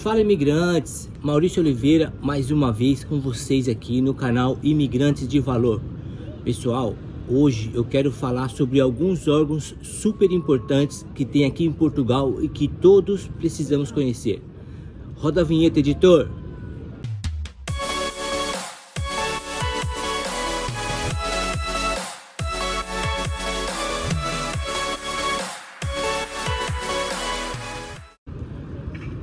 Fala, imigrantes, Maurício Oliveira mais uma vez com vocês aqui no canal Imigrantes de Valor. Pessoal, hoje eu quero falar sobre alguns órgãos super importantes que tem aqui em Portugal e que todos precisamos conhecer. Roda a vinheta, editor!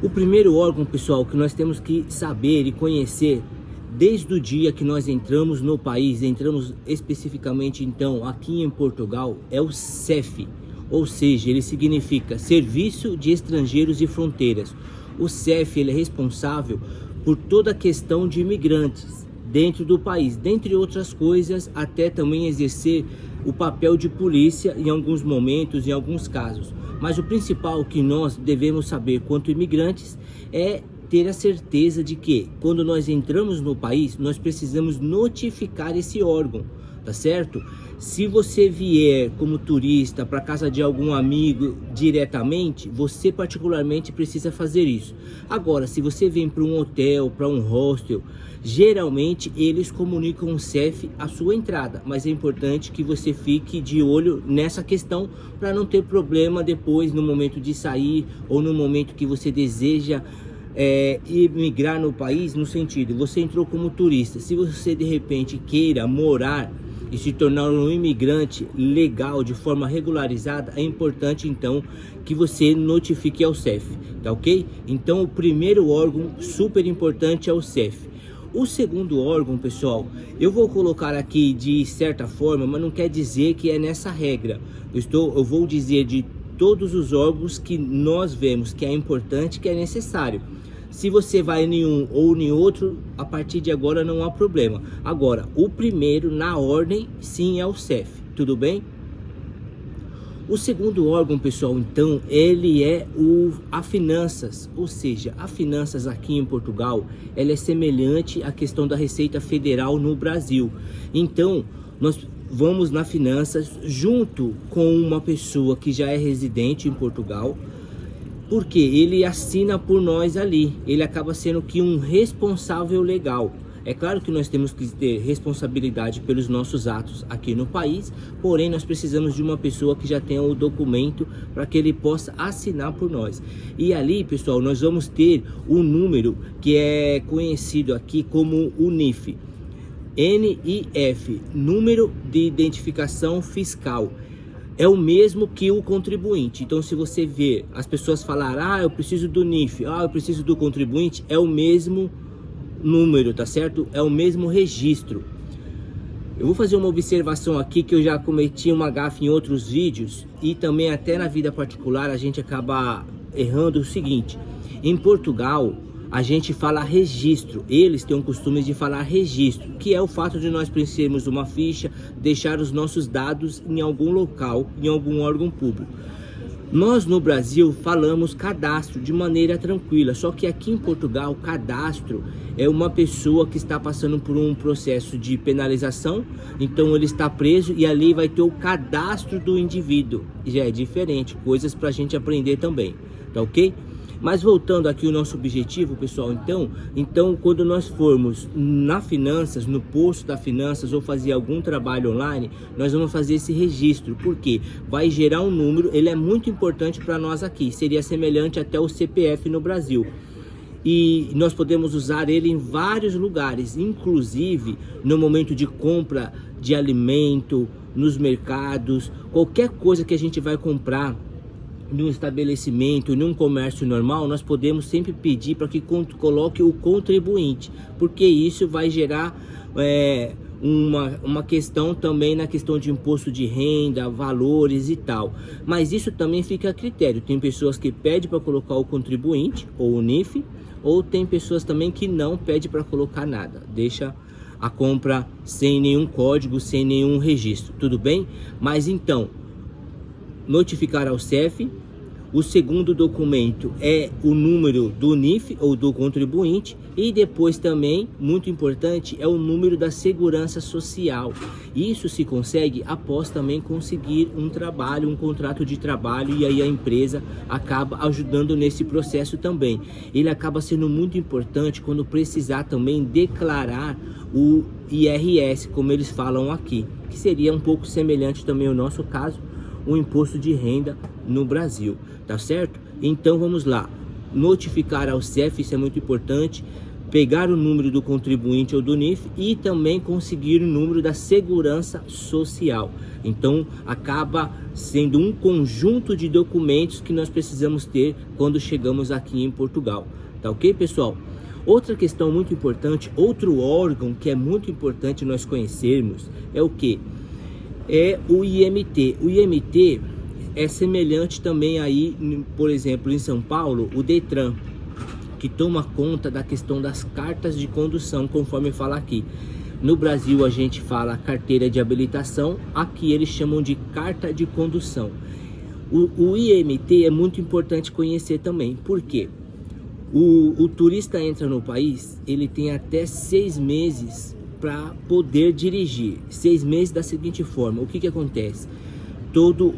O primeiro órgão, pessoal, que nós temos que saber e conhecer desde o dia que nós entramos no país, entramos especificamente então aqui em Portugal, é o SEF, ou seja, ele significa Serviço de Estrangeiros e Fronteiras. O SEF ele é responsável por toda a questão de imigrantes dentro do país, dentre outras coisas, até também exercer o papel de polícia em alguns momentos, em alguns casos. Mas o principal que nós devemos saber quanto imigrantes é ter a certeza de que quando nós entramos no país, nós precisamos notificar esse órgão, tá certo? Se você vier como turista para casa de algum amigo diretamente, você particularmente precisa fazer isso. Agora, se você vem para um hotel, para um hostel, geralmente eles comunicam o SEF a sua entrada, mas é importante que você fique de olho nessa questão para não ter problema depois no momento de sair ou no momento que você deseja imigrar no país, no sentido, você entrou como turista, se você de repente queira morar e se tornar um imigrante legal de forma regularizada, é importante então que você notifique ao SEF, tá ok? Então o primeiro órgão super importante é o SEF. O segundo órgão, pessoal, eu vou colocar aqui de certa forma, mas não quer dizer que é nessa regra. Eu vou dizer de todos os órgãos que nós vemos que é importante, que é necessário. Se você vai em um ou em outro, a partir de agora não há problema. Agora, o primeiro na ordem, sim, é o SEF, tudo bem? O segundo órgão, pessoal, então, ele é a finanças, ou seja, a finanças aqui em Portugal, ela é semelhante à questão da Receita Federal no Brasil. Então, nós vamos na finanças junto com uma pessoa que já é residente em Portugal, porque ele assina por nós ali, ele acaba sendo que um responsável legal. É claro que nós temos que ter responsabilidade pelos nossos atos aqui no país, porém nós precisamos de uma pessoa que já tenha o documento para que ele possa assinar por nós. E ali, pessoal, nós vamos ter um número que é conhecido aqui como o NIF, NIF, Número de Identificação Fiscal. É o mesmo que o contribuinte. Então, se você ver as pessoas falar, eu preciso do NIF, eu preciso do contribuinte, é o mesmo número, tá certo? É o mesmo registro. Eu vou fazer uma observação aqui que eu já cometi uma gafe em outros vídeos e também até na vida particular a gente acaba errando o seguinte. Em Portugal, a gente fala registro, eles têm o costume de falar registro, que é o fato de nós preenchermos uma ficha, deixar os nossos dados em algum local, em algum órgão público. Nós no Brasil falamos cadastro de maneira tranquila, só que aqui em Portugal, cadastro é uma pessoa que está passando por um processo de penalização, então ele está preso e ali vai ter o cadastro do indivíduo, já é diferente, coisas para a gente aprender também, tá ok? Mas voltando aqui ao nosso objetivo, pessoal, então quando nós formos na finanças, no posto da finanças ou fazer algum trabalho online, nós vamos fazer esse registro, porque vai gerar um número, ele é muito importante para nós aqui, seria semelhante até o CPF no Brasil. E nós podemos usar ele em vários lugares, inclusive no momento de compra de alimento, nos mercados, qualquer coisa que a gente vai comprar num estabelecimento, num comércio normal, nós podemos sempre pedir para que coloque o contribuinte, porque isso vai gerar uma questão também na questão de imposto de renda, valores e tal. Mas isso também fica a critério. Tem pessoas que pedem para colocar o contribuinte ou o NIF, ou tem pessoas também que não pedem para colocar nada, deixa a compra sem nenhum código, sem nenhum registro, tudo bem? Mas então, notificar ao SEF. O segundo documento é o número do NIF ou do contribuinte, e depois também, muito importante, é o número da segurança social. Isso se consegue após também conseguir um trabalho, um contrato de trabalho, e aí a empresa acaba ajudando nesse processo também. Ele acaba sendo muito importante quando precisar também declarar o IRS, como eles falam aqui, que seria um pouco semelhante também ao nosso caso, o imposto de renda no Brasil, tá certo? Então vamos lá, notificar ao CEF, isso é muito importante, pegar o número do contribuinte ou do NIF e também conseguir o número da segurança social. Então acaba sendo um conjunto de documentos que nós precisamos ter quando chegamos aqui em Portugal, tá ok, pessoal? Outra questão muito importante, outro órgão que é muito importante nós conhecermos é o que? É o IMT. O IMT é semelhante também aí, por exemplo, em São Paulo, o Detran, que toma conta da questão das cartas de condução, conforme fala aqui. No Brasil a gente fala carteira de habilitação, aqui eles chamam de carta de condução. O IMT é muito importante conhecer também, por quê? O turista entra no país, ele tem até 6 meses para poder dirigir. 6 meses da seguinte forma: o que acontece? Todo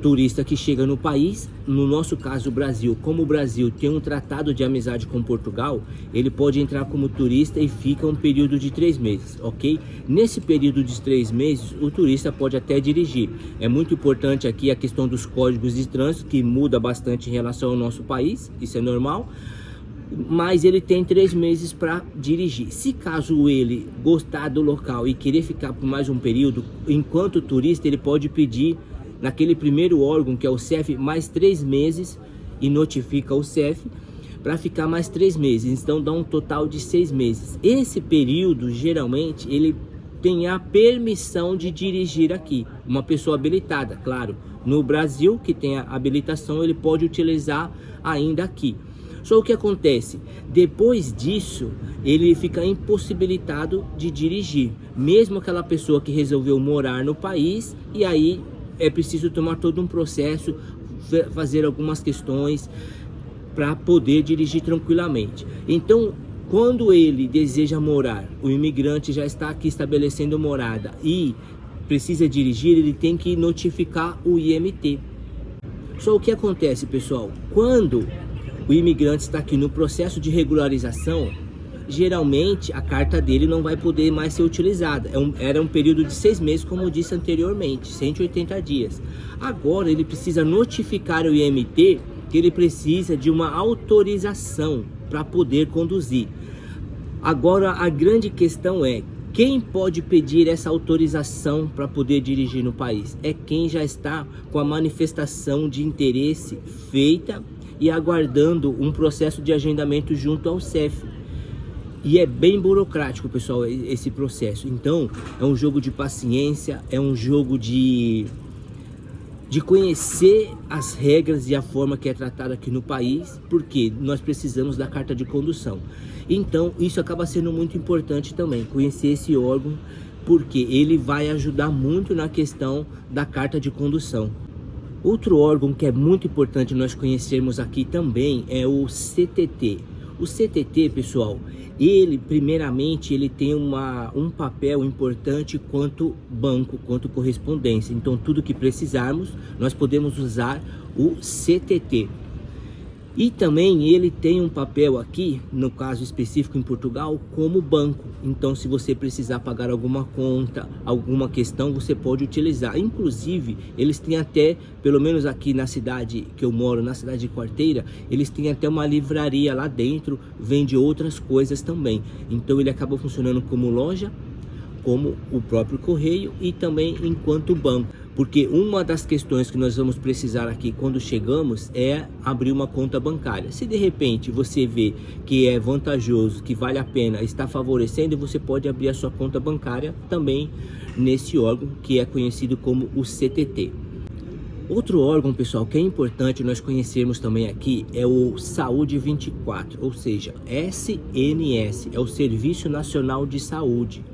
turista que chega no país, no nosso caso o Brasil, como o Brasil tem um tratado de amizade com Portugal, ele pode entrar como turista e fica um período de 3 meses, ok? Nesse período de 3 meses, o turista pode até dirigir. É muito importante aqui a questão dos códigos de trânsito, que muda bastante em relação ao nosso país, isso é normal. Mas ele tem 3 meses para dirigir. Se caso ele gostar do local e querer ficar por mais um período, enquanto turista, ele pode pedir naquele primeiro órgão, que é o CEF, mais 3 meses e notifica o CEF para ficar mais 3 meses. Então dá um total de 6 meses. Esse período, geralmente, ele tem a permissão de dirigir aqui. Uma pessoa habilitada, claro. No Brasil, que tem a habilitação, ele pode utilizar ainda aqui. Só o que acontece? Depois disso, ele fica impossibilitado de dirigir. Mesmo aquela pessoa que resolveu morar no país, e aí é preciso tomar todo um processo, fazer algumas questões para poder dirigir tranquilamente. Então, quando ele deseja morar, o imigrante já está aqui estabelecendo morada e precisa dirigir, ele tem que notificar o IMT. Só o que acontece, pessoal? Quando o imigrante está aqui no processo de regularização, geralmente a carta dele não vai poder mais ser utilizada. Era um período de 6 meses, como eu disse anteriormente, 180 dias. Agora ele precisa notificar o IMT que ele precisa de uma autorização para poder conduzir. Agora a grande questão é: quem pode pedir essa autorização para poder dirigir no país? É quem já está com a manifestação de interesse feita e aguardando um processo de agendamento junto ao CEF. E é bem burocrático, pessoal, esse processo. Então, é um jogo de paciência, é um jogo de conhecer as regras e a forma que é tratado aqui no país, porque nós precisamos da carta de condução. Então, isso acaba sendo muito importante também, conhecer esse órgão, porque ele vai ajudar muito na questão da carta de condução. Outro órgão que é muito importante nós conhecermos aqui também é o CTT. O CTT, pessoal, ele primeiramente ele tem um papel importante quanto banco, quanto correspondência. Então tudo que precisarmos, nós podemos usar o CTT. E também ele tem um papel aqui, no caso específico em Portugal, como banco. Então se você precisar pagar alguma conta, alguma questão, você pode utilizar. Inclusive, eles têm até, pelo menos aqui na cidade que eu moro, na cidade de Quarteira, eles têm até uma livraria lá dentro, vende outras coisas também. Então ele acaba funcionando como loja, como o próprio correio e também enquanto banco. Porque uma das questões que nós vamos precisar aqui quando chegamos é abrir uma conta bancária. Se de repente você vê que é vantajoso, que vale a pena, está favorecendo, você pode abrir a sua conta bancária também nesse órgão que é conhecido como o CTT. Outro órgão, pessoal, que é importante nós conhecermos também aqui é o Saúde 24, ou seja, SNS, é o Serviço Nacional de Saúde.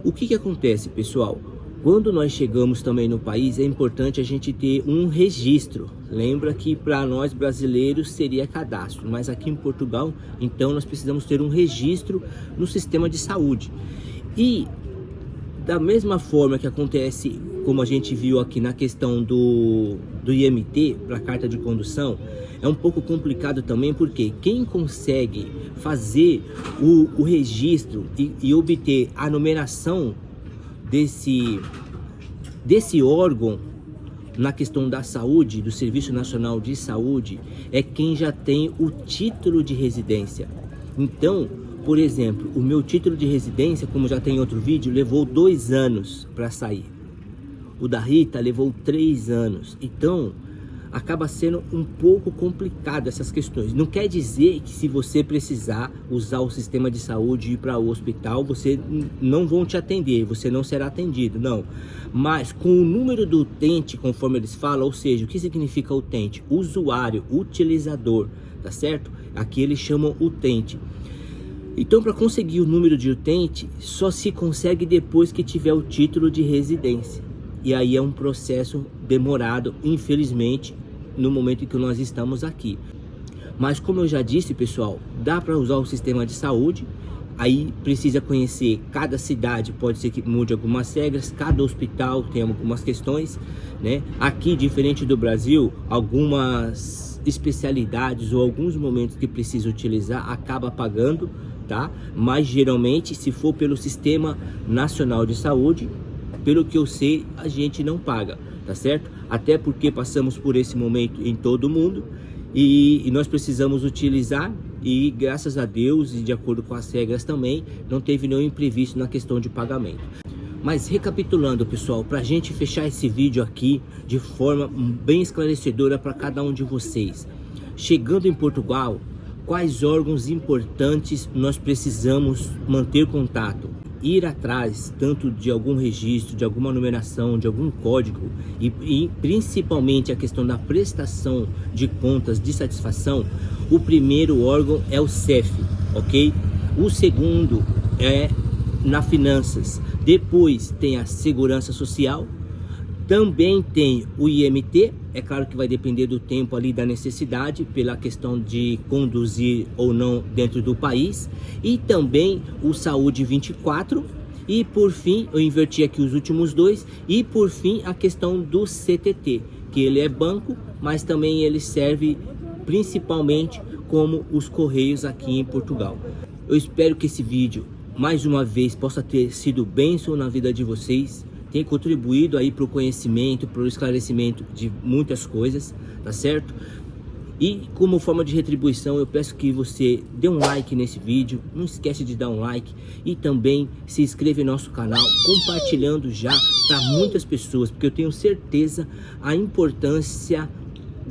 O que acontece, pessoal? Quando nós chegamos também no país, é importante a gente ter um registro. Lembra que para nós brasileiros seria cadastro, mas aqui em Portugal, então nós precisamos ter um registro no sistema de saúde. E da mesma forma que acontece, como a gente viu aqui na questão do IMT para a carta de condução, é um pouco complicado também, porque quem consegue fazer o registro e obter a numeração desse órgão na questão da saúde, do Serviço Nacional de Saúde, é quem já tem o título de residência. Então, por exemplo, o meu título de residência, como já tem em outro vídeo, levou 2 anos para sair. O da Rita levou 3 anos. Então, acaba sendo um pouco complicado essas questões. Não quer dizer que se você precisar usar o sistema de saúde e ir para o hospital, você não vão te atender, você não será atendido, não. Mas com o número do utente, conforme eles falam, ou seja, o que significa utente? Usuário, utilizador, tá certo? Aqui eles chamam utente. Então, para conseguir o número de utente, só se consegue depois que tiver o título de residência. E aí é um processo demorado, infelizmente, no momento em que nós estamos aqui. Mas como eu já disse, pessoal, dá para usar o sistema de saúde. Aí precisa conhecer cada cidade, pode ser que mude algumas regras, cada hospital tem algumas questões, né? Aqui, diferente do Brasil, algumas especialidades ou alguns momentos que precisa utilizar, acaba pagando, tá? Mas geralmente, se for pelo Sistema Nacional de Saúde, pelo que eu sei, a gente não paga, tá certo? Até porque passamos por esse momento em todo o mundo e nós precisamos utilizar, e graças a Deus e de acordo com as regras também, não teve nenhum imprevisto na questão de pagamento. Mas recapitulando, pessoal, para a gente fechar esse vídeo aqui de forma bem esclarecedora para cada um de vocês. Chegando em Portugal, quais órgãos importantes nós precisamos manter contato? Ir atrás tanto de algum registro, de alguma numeração, de algum código e principalmente a questão da prestação de contas de satisfação. O primeiro órgão é o CEF, ok? O segundo é na finanças. Depois tem a segurança social. Também tem o IMT, é claro que vai depender do tempo ali, da necessidade, pela questão de conduzir ou não dentro do país. E também o Saúde 24. E por fim, eu inverti aqui os últimos dois. E por fim, a questão do CTT, que ele é banco, mas também ele serve principalmente como os Correios aqui em Portugal. Eu espero que esse vídeo, mais uma vez, possa ter sido bênção na vida de vocês. Tem contribuído aí para o conhecimento, para o esclarecimento de muitas coisas, tá certo? E como forma de retribuição, eu peço que você dê um like nesse vídeo, não esquece de dar um like e também se inscreva em nosso canal, compartilhando já para muitas pessoas, porque eu tenho certeza a importância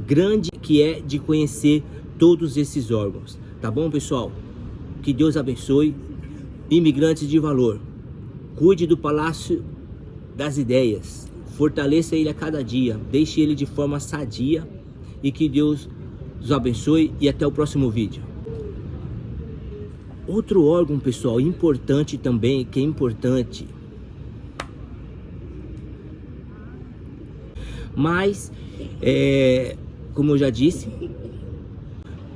grande que é de conhecer todos esses órgãos, tá bom, pessoal? Que Deus abençoe. Imigrantes de valor, cuide do Palácio das Ideias, fortaleça ele a cada dia, deixe ele de forma sadia e que Deus os abençoe e até o próximo vídeo. Outro órgão, pessoal, importante também, que é importante, mas como eu já disse,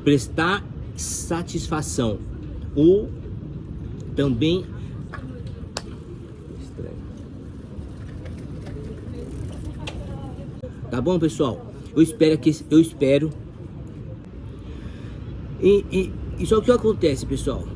prestar satisfação ou também tá bom, pessoal? Eu espero. E só o que acontece, pessoal?